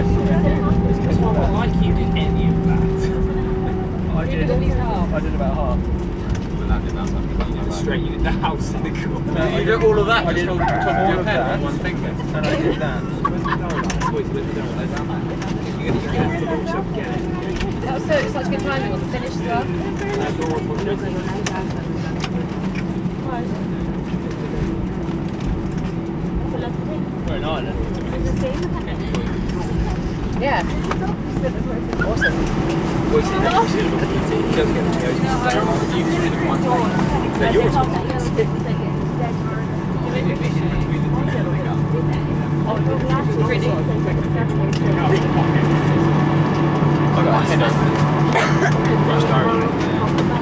It's not like you did any of that. I did about half. Straight in the house in the corner. No, You did all of that. I did just all top of your of head that. with one finger. And I did that. That was such good timing on the finish as well. We're an island. Yeah. Awesome. They're yours. I got a headache.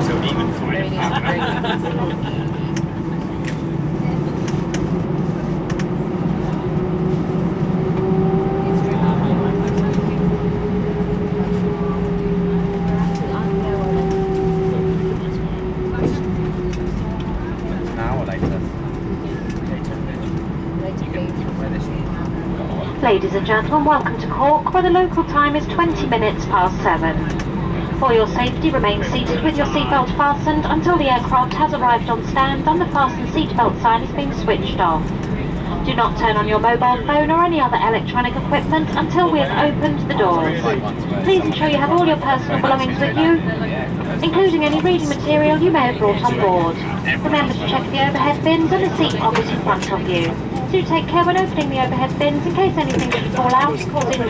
So even fine. Ladies and gentlemen, welcome to Cork, where the local time is 20 minutes past 7. For your safety, remain seated with your seatbelt fastened until the aircraft has arrived on stand and the fasten seatbelt sign has been switched off. Do not turn on your mobile phone or any other electronic equipment until we have opened the doors. Please ensure you have all your personal belongings with you, including any reading material you may have brought on board. Remember to check the overhead bins and the seat pockets in front of you. Do take care when opening the overhead bins in case anything should fall out and cause injury.